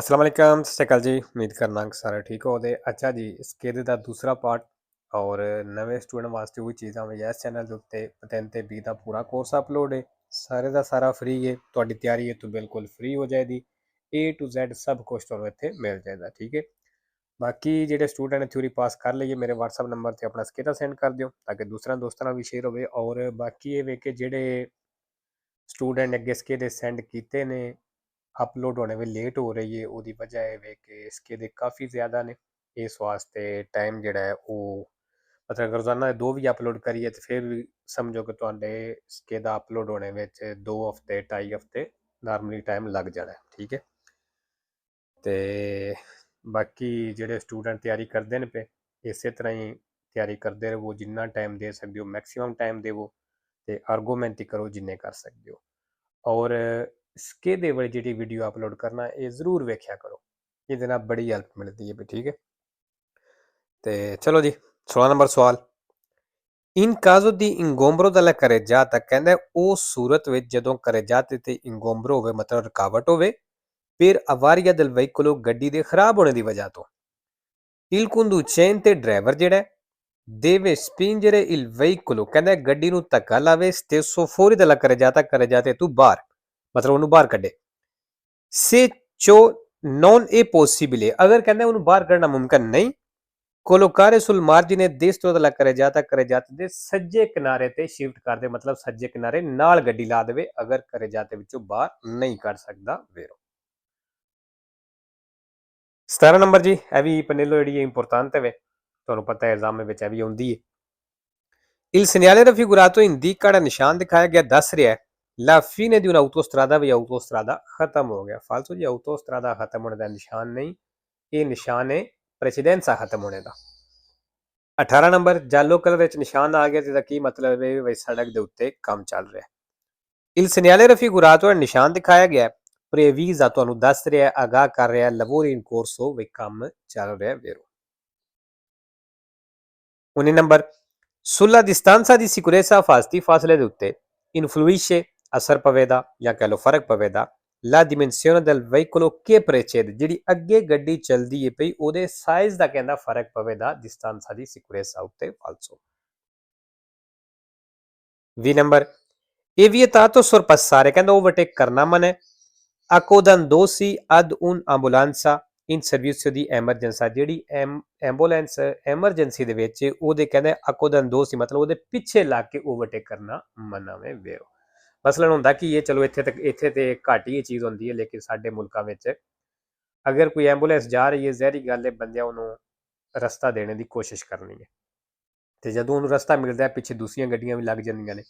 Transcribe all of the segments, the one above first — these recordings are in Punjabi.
अस्सलाम वालेकुम, सत श्री अकाल जी। उम्मीद करना कि सारे ठीक हो ते अच्छा जी। इस गेदे का दूसरा पार्ट और नवे स्टूडेंट वास्ते वही चीज़ां मैं इस चैनल के उत्ते 3 ते 20 का पूरा कोर्स अपलोड है। सारे का सारा फ्री है। तुहाडी तैयारी है तो बिल्कुल फ्री हो जाएगी। A to Z सब कुछ तुहानू इत्थे मिल जाएगा, ठीक है। बाकी जेडे स्टूडेंट ने थ्योरी पास कर ली है मेरे व्हाट्सएप नंबर से अपना स्केटा सेंड कर दियो ताकि दूसरा दोस्तों नाल भी शेयर होवे। और बाकी ये वे कि जेडे स्टूडेंट अगे स्केटे सेंड किए ने अपलोड होने में लेट हो रही है ਉਹਦੀ वजह है वे कि इसके दे काफ़ी ज़्यादा ने इस वास्ते टाइम ਜਿਹੜਾ है वो मतलब रोजाना दो भी अपलोड करिए तो फिर भी समझो कि ਤੁਹਾਡੇ इसके ਦਾ अपलोड होने में 2 हफ्ते 2.5 हफ्ते नॉर्मली टाइम लग जाना है, ठीक है। ਤੇ ਬਾਕੀ ਜਿਹੜੇ ਸਟੂਡੈਂਟ ਤਿਆਰੀ ਕਰਦੇ ਨੇ ਪਏ ਇਸੇ ਤਰ੍ਹਾਂ ਹੀ ਤਿਆਰੀ ਕਰਦੇ ਰਹੋ, ਜਿੰਨਾ ਟਾਈਮ ਦੇ ਸਕਦੇ ਹੋ ਮੈਕਸਿਮਮ ਟਾਈਮ ਦੇਵੋ ਤੇ ਆਰਗੂਮੈਂਟ ਹੀ ਕਰੋ ਜਿੰਨੇ ਕਰ ਸਕਦੇ ਹੋ। ਔਰ इसके दे वाली जी वीडियो अपलोड करना ये जरूर वेख्या करो, ये ਨਾਲ बड़ी हेल्प मिलती है, ठीक है। तो चलो जी 16 नंबर सवाल। इन काजो दी इंगोम्बरो दला करे जाता कहंदा ਉਹ ਸੂਰਤ ਵਿੱਚ ਜਦੋਂ करे जाते ਤੇ इंगोम्बरो ਹੋਵੇ मतलब ਰੁਕਾਵਟ ਹੋਵੇ ਫਿਰ ਅਵਾਰੀਆ ਦਲ ਵਹੀਕਲੋ ਗੱਡੀ ਦੇ ਖਰਾਬ ਹੋਣੇ ਦੀ ਵਜ੍ਹਾ ਤੋਂ il conducente ਤੇ ਡਰਾਈਵਰ ਜਿਹੜਾ deve spingere il veicolo ਕਹਿੰਦਾ ਗੱਡੀ ਨੂੰ ਧੱਕਾ ਲਾਵੇ stesso fuori dalla करे जाते ਤੂੰ ਬਾਹਰ मतलब ਉਹਨੂੰ ਬਾਹਰ ਕੱਢੇ। से ciò non è possibile अगर कहना उन्हें बाहर करना मुमकिन नहीं कोलोकारे सुल मार्जिने destro dalla करे जाते दे सज्जे किनारे ते शिफ्ट कर दे मतलब सज्जे किनारे नाल गड्डी ला देवे अगर करे जाते विचों बाहर नहीं कर सकदा वेरो। 17 नंबर जी ਇਹ ਵੀ ਪਨੇਲੋ ਜਿਹੜੀ ਇੰਪੋਰਟੈਂਟ ਹੈ ਤੁਹਾਨੂੰ ਪਤਾ ਹੈ ਐਗਜ਼ਾਮ ਵਿੱਚ ਇਹ ਵੀ ਆਉਂਦੀ ਹੈ। Il segnale raffigurato indica ਜਿਹੜਾ ਨਿਸ਼ਾਨ ਦਿਖਾਇਆ ਗਿਆ ਦੱਸ ਰਿਹਾ ਹੈ La fine di un'autostrada ਵੀ autostrada ਖਤਮ ਹੋ ਗਿਆ। ਫਾਲਤੂ ਜੀ autostrada ਖਤਮ ਹੋਣੇ ਦਾ ਨਿਸ਼ਾਨ ਨਹੀਂ, ਇਹ ਨਿਸ਼ਾਨ ਹੈ ਪ੍ਰੈਸੀਡੈਂਸਾ ਖਤਮ ਹੋਣੇ ਦਾ। 18 ਨੰਬਰ ਜਾਲੋ ਕਲਰ ਵਿੱਚ ਨਿਸ਼ਾਨ ਆ ਗਿਆ ਜਿਹਦਾ ਕੀ ਮਤਲਬ ਹੈ ਵੀ ਸੜਕ ਦੇ ਉੱਤੇ ਕੰਮ ਚੱਲ ਰਿਹਾ ਹੈ। Il segnale raffigurato ਨਿਸ਼ਾਨ ਦਿਖਾਇਆ ਗਿਆ ਪ੍ਰੇਵੀਜ਼ਾ ਤੁਹਾਨੂੰ ਦੱਸ ਰਿਹਾ ਆਗਾਹ ਕਰ ਰਿਹਾ ਲਵੋਰੀ ਇਨ ਕੋਰਸੋ ਵੀ ਕੰਮ ਚੱਲ ਰਿਹਾ ਵੇਰੋ। 19 number sulla distanza di sicurezza fasti ਫਾਸਲੇ ਦੇ ਉੱਤੇ influisce ਅਸਰ ਪਵੇਦਾ ਜਾਂ ਕਹਿ ਲਓ ਫਰਕ ਪਵੇਦਾ la dimensione del veicolo che precede ਜਿਹੜੀ ਅੱਗੇ ਗੱਡੀ ਚੱਲਦੀ ਹੈ ਪਈ ਉਹਦੇ ਸਾਈਜ਼ ਦਾ ਕਹਿੰਦਾ ਫਰਕ ਪਵੇਦਾ distanza di sicurezza ਉੱਤੇ falso। 20 ਨੰਬਰ è vietato sorpassare ਕਹਿੰਦਾ ਓਵਰਟੇਕ ਕਰਨਾ ਮਨਾ ਹੈ accodandosi ad un'ambulanza in servizio di emergenza ਜਿਹੜੀ ਐਂਬੂਲੈਂਸ ਐਮਰਜੈਂਸੀ ਦੇ ਵਿੱਚ ਉਹਦੇ ਕਹਿੰਦੇ accodandosi मतलब ਉਹਦੇ ਪਿੱਛੇ ਲੱਗ ਕੇ ਓਵਰਟੇਕ ਕਰਨਾ ਮਨਾ ਵੇ ਵੇਰੋ। ਮਸਲਨ ਹੁੰਦਾ ਕਿ ਇਹ ਚਲੋ ਇੱਥੇ ਤੇ ਘੱਟ ਹੀ ਇਹ ਚੀਜ਼ ਹੁੰਦੀ ਹੈ ਲੇਕਿਨ ਸਾਡੇ ਮੁਲਕਾਂ ਵਿੱਚ ਅਗਰ ਕੋਈ ਐਂਬੂਲੈਂਸ ਜਾ ਰਹੀ ਹੈ ਜ਼ਹਿਰੀ ਗੱਲ ਹੈ ਬੰਦਿਆਂ ਉਹਨੂੰ ਰਸਤਾ ਦੇਣੇ ਦੀ ਕੋਸ਼ਿਸ਼ ਕਰਨੀ ਹੈ ਤੇ ਜਦੋਂ ਉਹਨੂੰ ਰਸਤਾ ਮਿਲਦਾ ਪਿੱਛੇ ਦੂਸਰੀਆਂ ਗੱਡੀਆਂ ਵੀ ਲੱਗ ਜਾਂਦੀਆਂ ਨੇ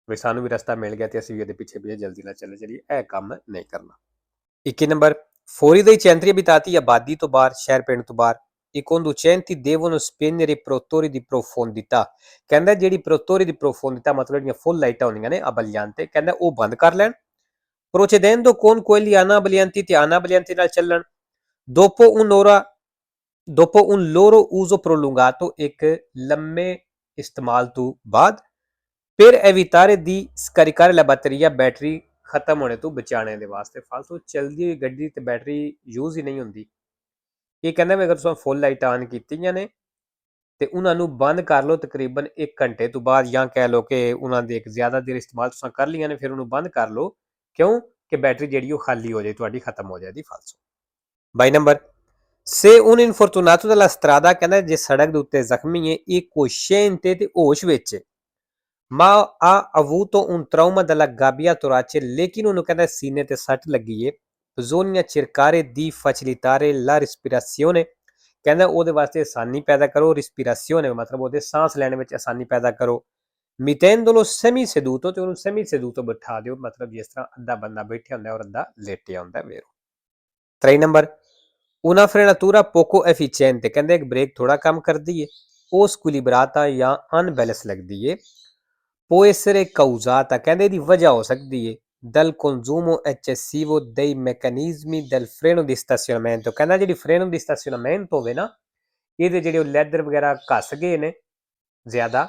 ਵੀ ਸਾਨੂੰ ਵੀ ਰਸਤਾ ਮਿਲ ਗਿਆ ਤੇ ਅਸੀਂ ਵੀ ਇਹਦੇ ਪਿੱਛੇ ਪਿੱਛੇ ਜਲਦੀ ਨਾਲ ਚੱਲੇ ਚਲੀਏ, ਇਹ ਕੰਮ ਨਹੀਂ ਕਰਨਾ। 21 number fuori dai centri abitati ਆਬਾਦੀ ਤੋਂ ਬਾਹਰ ਸ਼ਹਿਰ ਪਿੰਡ ਤੋਂ ਬਾਹਰ i conducenti devono spegnere i protettori di profondità ਕਹਿੰਦਾ ਜਿਹੜੀ ਪ੍ਰੋਟੋਰੀ ਦੀ ਪ੍ਰੋਫੋਂਡਿਟà ਮਤਲਬ ਜਿਹੜੀਆਂ ਫੁੱਲ ਲਾਈਟਾਂ ਹੁੰਦੀਆਂ ਨੇ ਅਬਲਿਆਂਤੇ ਕਹਿੰਦਾ ਉਹ ਬੰਦ ਕਰ ਲੈਣ procedendo con quelli anabolianti ਤੇ anabolianti ਨਾਲ ਚੱਲਣ dopo un loro uso prolungato ਇੱਕ ਲੰਮੇ ਇਸਤੇਮਾਲ ਤੋਂ ਬਾਅਦ per evitare di scaricare la batteria battery ਖਤਮ ਹੋਣੇ ਤੋਂ ਬਚਾਣੇ ਦੇ ਵਾਸਤੇ ਫालतू ਚਲਦੀ ਹੋਈ ਗੱਡੀ ਤੇ ਬੈਟਰੀ ਯੂਜ਼ ਹੀ ਨਹੀਂ ਹੁੰਦੀ। ਇਹ ਕਹਿੰਦਾ ਵੀ ਅਗਰ ਤੁਸੀਂ ਫੁੱਲ ਲਾਈਟ ਆਨ ਕੀਤੀਆਂ ਨੇ ਤੇ ਉਹਨਾਂ ਨੂੰ ਬੰਦ ਕਰ ਲਓ ਤਕਰੀਬਨ 1 ਘੰਟੇ ਤੋਂ ਬਾਅਦ ਜਾਂ ਕਹਿ ਲਓ ਕਿ ਉਹਨਾਂ ਦੇ ਇੱਕ ਜ਼ਿਆਦਾ ਦੇਰ ਇਸਤੇਮਾਲ ਤੁਸੀਂ ਕਰ ਲਈਆਂ ਨੇ ਫਿਰ ਉਹਨੂੰ ਬੰਦ ਕਰ ਲਓ ਕਿਉਂ ਕਿ ਬੈਟਰੀ ਜਿਹੜੀ ਉਹ ਖਾਲੀ ਹੋ ਜਾਏ ਤੁਹਾਡੀ ਖਤਮ ਹੋ ਜਾਏਗੀ ਫालतू। 22 number se un infortunato della strada ਕਹਿੰਦਾ ਜੇ ਸੜਕ ਦੇ ਉੱਤੇ ਜ਼ਖਮੀ ਹੈ ਇਹ ਕੋਸ਼ੈਂਤੇ ਤੇ ਹੋਸ਼ ਵਿੱਚ ma ha avuto un trauma dalla gabbia torace लेकिन ਉਹਨੂੰ ਕਹਿੰਦਾ ਸੀਨੇ ਤੇ ਸੱਟ ਲੱਗੀ ਏ bisogna cercare di facilitare la respirazione ਕਹਿੰਦਾ ਉਹਦੇ ਵਾਸਤੇ ਆਸਾਨੀ ਪੈਦਾ ਕਰੋ ਰਿਸਪੀਰੇਸ਼ਨ ਮਤਲਬ ਉਹਦੇ ਸਾਹ ਲੈਣ ਵਿੱਚ ਆਸਾਨੀ ਪੈਦਾ ਕਰੋ ਮਿਟੈਂਦੋਲੋ ਸੈਮੀ ਸੈਦੂਤੋ ਤੇ ਉਹਨੂੰ ਸੈਮੀ ਸੈਦੂਤੋ ਬਿਠਾ ਦਿਓ ਮਤਲਬ ਜਿਸ ਤਰ੍ਹਾਂ ਅੱਧਾ ਬੰਦਾ ਬੈਠਿਆ ਹੁੰਦਾ ਔਰ ਅੱਧਾ ਲੇਟਿਆ ਹੁੰਦਾ ਵੇਰੋ। 3 number una frenatura poco efficiente ਕਹਿੰਦੇ ਇੱਕ ਬ੍ਰੇਕ ਥੋੜਾ ਕੰਮ ਕਰਦੀ ਏ ਉਹ ਸਕੁਲੀਬਰਾਤਾ ਜਾਂ ਅਨਬੈਲੈਂਸ ਲੱਗਦੀ ਏ può essere causata ਕਹਿੰਦੇ ਇਹਦੀ ਵਜ੍ਹਾ ਹੋ ਸਕਦੀ ਹੈ dal consumo eccessivo dei meccanismi del freno di stazionamento ਕਹਿੰਦਾ ਜਿਹੜੀ freno di stazionamento ਹੋਵੇ ਨਾ ਇਹਦੇ ਜਿਹੜੇ ਲੈਦਰ ਵਗੈਰਾ ਘਸ ਗਏ ਨੇ ਜ਼ਿਆਦਾ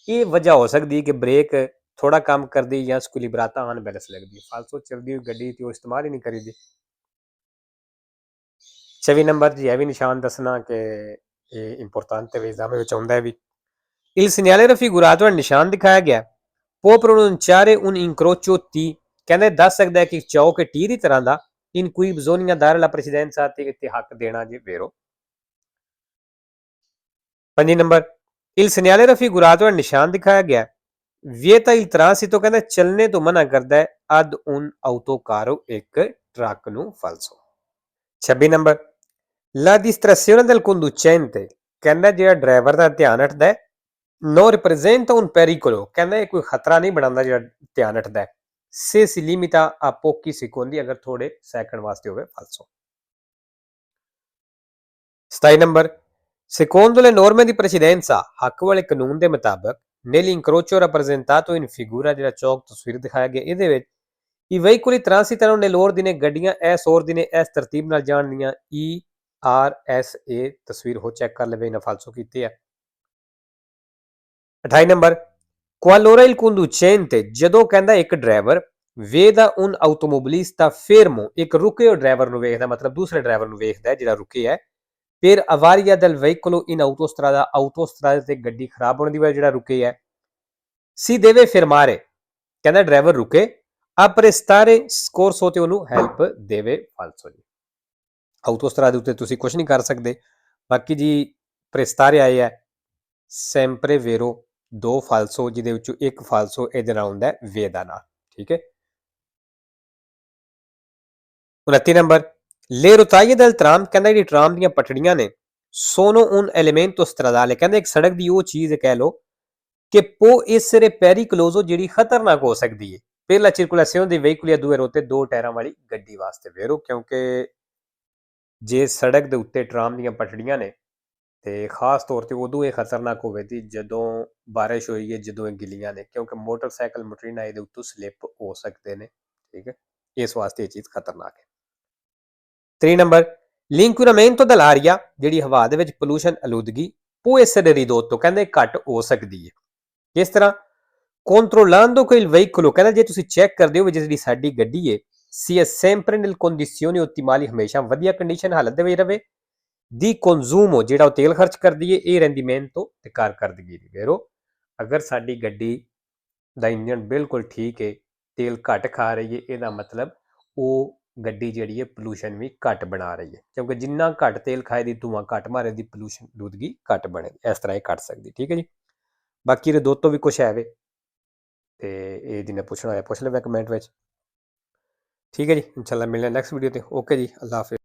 ਇਹ ਵਜ੍ਹਾ ਹੋ ਸਕਦੀ ਹੈ ਕਿ ਬ੍ਰੇਕ ਥੋੜਾ ਕੰਮ ਕਰਦੀ ਜਾਂ ਸਕੁਲੀਬਰਾਤਾ ਅਨਬੈਲੈਂਸ ਲੱਗਦੀ ਹੈ ਫालतू ਚਲਦੀ ਹੋਈ ਗੱਡੀ ਤੇ ਉਹ ਇਸਤੇਮਾਲ ਹੀ ਨਹੀਂ ਕਰੀਦੀ। 24 ਨੰਬਰ ਜੀ, ਇਹ ਵੀ ਨਿਸ਼ਾਨ ਦੱਸਣਾ ਕਿ ਇਹ ਇੰਪੋਰਟੈਂਟ ਹੈ, ਐਗਜ਼ਾਮ ਵਿੱਚ ਆਉਂਦਾ ਹੈ ਵੀ। Il segnale raffigurato è ਨਿਸ਼ਾਨ ਦਿਖਾਇਆ ਗਿਆ può pronunciare un incrocio T, ਕਹਿੰਦੇ ਦੱਸ ਸਕਦਾ ਹੈ ਕਿ ਚੌਕ T ਦੀ ਤਰ੍ਹਾਂ ਦਾ in cui bisogna dare la precedenza ਤੇ ਇੱਥੇ ਹੱਕ ਦੇਣਾ ਜੇ vero। 5 number il segnale raffigurato è ਨਿਸ਼ਾਨ ਦਿਖਾਇਆ ਗਿਆ vieta il transito, ਕਹਿੰਦਾ ਚੱਲਣੇ ਤੋਂ ਮਨਾ ਕਰਦਾ ਹੈ ad un autocarro, ਇੱਕ ਟਰੱਕ ਨੂੰ falso। 26 number la distrazione del conducente, ਕਹਿੰਦਾ ਜਿਹੜਾ ਡਰਾਈਵਰ ਦਾ ਧਿਆਨ ਹਟਦਾ ਹੈ no representa un pericolo, ਕਹਿੰਦਾ ਇਹ ਕੋਈ ਖਤਰਾ ਨਹੀਂ ਬਣਾਉਂਦਾ ਜਿਹੜਾ ਧਿਆਨ ਹਟਦਾ ਹੈ se si limita a pochi secondi, ਅਗਰ ਥੋੜੇ ਸੈਕਿੰਡ ਵਾਸਤੇ ਹੋਵੇ falso। 27 number secondo le norme di precedenza, ਹੱਕ ਵਾਲੇ ਕਾਨੂੰਨ ਦੇ ਮੁਤਾਬਕ nell'incrocio rappresentato in figura, ਜਿਹੜਾ ਚੌਕ ਤਸਵੀਰ ਦਿਖਾਇਆ ਗਿਆ ਇਹਦੇ ਵਿੱਚ i veicoli transitano nell'ordine, ਗੱਡੀਆਂ ਇਸ ordine ਇਸ ਤਰਤੀਬ ਨਾਲ ਜਾਣਦੀਆਂ ERSA, ਤਸਵੀਰ ਹੋ ਚੈੱਕ ਕਰ ਲਵੇ ਇਹਨਾਂ ਫਾਲਸੋ ਕੀਤੇ ਆ। 28 ਨੰਬਰ qualora il conducente, ਜਦੋਂ ਕਹਿੰਦਾ ਇੱਕ driver veda un automobilista fermo, ਇੱਕ ਰੁਕੇ ਹੋਏ ਡਰਾਈਵਰ ਨੂੰ ਵੇਖਦਾ, ਮਤਲਬ ਦੂਸਰੇ ਡਰਾਈਵਰ ਨੂੰ ਵੇਖਦਾ ਜਿਹੜਾ ਰੁਕੇ ਹੈ per avaria del veicolo in autostrada, autostrada ਤੇ ਗੱਡੀ ਖਰਾਬ ਹੋਣ ਦੀ ਵਜ੍ਹਾ ਜਿਹੜਾ ਰੁਕੇ ਹੈ si deve fermare, ਕਹਿੰਦਾ ਡਰਾਈਵਰ ਰੁਕੇ a prestare soccorso ਤੇ ਉਹਨੂੰ ਹੈਲਪ ਦੇਵੇ falso ਜੀ। ਆਟੋਸਟਰਾ ਦੇ ਉੱਤੇ ਤੁਸੀਂ ਕੁਝ ਨਹੀਂ ਕਰ ਸਕਦੇ। ਬਾਕੀ ਜੀ prestare ਆਏ ਹੈ sempre vero, 2 falso ਜਿਹਦੇ ਵਿੱਚੋਂ ਇੱਕ falso ਇਹਦੇ ਨਾਲ ਹੁੰਦਾ veda ਨਾਲ, ਠੀਕ ਹੈ। 29 number le rotaie del tram, ਕਹਿੰਦਾ ਜਿਹੜੀ ਟਰਾਮ ਦੀਆਂ ਪਟੜੀਆਂ ਨੇ sono un elemento stradale, ਕਹਿੰਦਾ ਇੱਕ ਸੜਕ ਦੀ ਉਹ ਚੀਜ਼ ਕਹਿ ਲਓ ਕਿ può essere pericoloso, ਜਿਹੜੀ ਖਤਰਨਾਕ ਹੋ ਸਕਦੀ ਹੈ per la circolazione dei veicoli a due ruote, ਦੋ ਟਾਇਰਾਂ ਵਾਲੀ ਗੱਡੀ ਵਾਸਤੇ vero, ਕਿਉਂਕਿ ਜੇ ਸੜਕ ਦੇ ਉੱਤੇ ਟਰਾਮ ਦੀਆਂ ਪਟੜੀਆਂ ਨੇ ਤੇ ਖਾਸ ਤੌਰ ਤੇ ਉਦੋਂ ਇਹ ਖਤਰਨਾਕ ਹੋਵੇਗੀ ਜਦੋਂ ਬਾਰਿਸ਼ ਹੋਈ ਹੈ, ਜਦੋਂ ਇਹ ਗਿੱਲੀਆਂ ਨੇ, ਕਿਉਂਕਿ ਮੋਟਰਸਾਈਕਲ ਮੋਟਰੀਨਾ ਇਹਦੇ ਉੱਤੋਂ ਸਲਿੱਪ ਹੋ ਸਕਦੇ ਨੇ, ਠੀਕ ਹੈ, ਇਸ ਵਾਸਤੇ ਇਹ ਚੀਜ਼ ਖਤਰਨਾਕ ਹੈ। 3 ਨੰਬਰ l'inquinamento dell'aria, ਜਿਹੜੀ ਹਵਾ ਦੇ ਵਿੱਚ ਪੋਲੂਸ਼ਨ ਆਲੂਦਗੀ può essere ridotto, ਕਹਿੰਦੇ ਘੱਟ ਹੋ ਸਕਦੀ ਹੈ। ਕਿਸ ਤਰ੍ਹਾਂ controllando che il veicolo, ਕਹਿੰਦਾ ਜੇ ਤੁਸੀਂ ਚੈੱਕ ਕਰਦੇ ਹੋ ਜਿਹੜੀ ਸਾਡੀ ਗੱਡੀ ਹੈ sia sempre nelle condizioni ottimali, ਹਮੇਸ਼ਾ ਵਧੀਆ ਕੰਡੀਸ਼ਨ ਹਾਲਤ ਦੇ ਵਿੱਚ ਰਵੇ di consumo, ਜਿਹੜਾ ਉਹ ਤੇਲ ਖਰਚ ਕਰਦੀ ਹੈ ਇਹ rendimento ਤੇ ਕਾਰਕਰਦਗੀ ਦੀ vero, ਅਗਰ ਸਾਡੀ ਗੱਡੀ ਦਾ ਇੰਜਨ ਬਿਲਕੁਲ ਠੀਕ ਹੈ, ਤੇਲ ਘੱਟ ਖਾ ਰਹੀ ਹੈ, ਇਹਦਾ ਮਤਲਬ ਉਹ ਗੱਡੀ ਜਿਹੜੀ ਹੈ ਪੋਲੂਸ਼ਨ ਵੀ ਘੱਟ ਬਣਾ ਰਹੀ ਹੈ, ਕਿਉਂਕਿ ਜਿੰਨਾ ਘੱਟ ਤੇਲ ਖਾਏ ਦੀ ਧੂਆਂ ਘੱਟ ਮਾਰੇ ਦੀ ਪੋਲੂਸ਼ਨ ਆਲੂਦਗੀ ਘੱਟ ਬਣੇਗੀ, ਇਸ ਤਰ੍ਹਾਂ ਇਹ ਘੱਟ ਸਕਦੀ, ਠੀਕ ਹੈ ਜੀ। ਬਾਕੀ ਇਹਦੇ ਦੋ ਤੋਂ ਵੀ ਕੁਛ ਹੈ ਵੇ ਤੇ ਇਹ ਜਿਹਨੇ ਪੁੱਛਣਾ ਹੋਇਆ ਪੁੱਛ ਲਵੇ ਕਮੈਂਟ ਵਿੱਚ, ਠੀਕ ਹੈ ਜੀ। ਇਨਸ਼ਾਅੱਲਾ ਮਿਲਣਾ ਨੈਕਸਟ ਵੀਡੀਓ ਤੇ। ਓਕੇ ਜੀ, ਅੱਲਾ ਹਾਫਿਜ਼।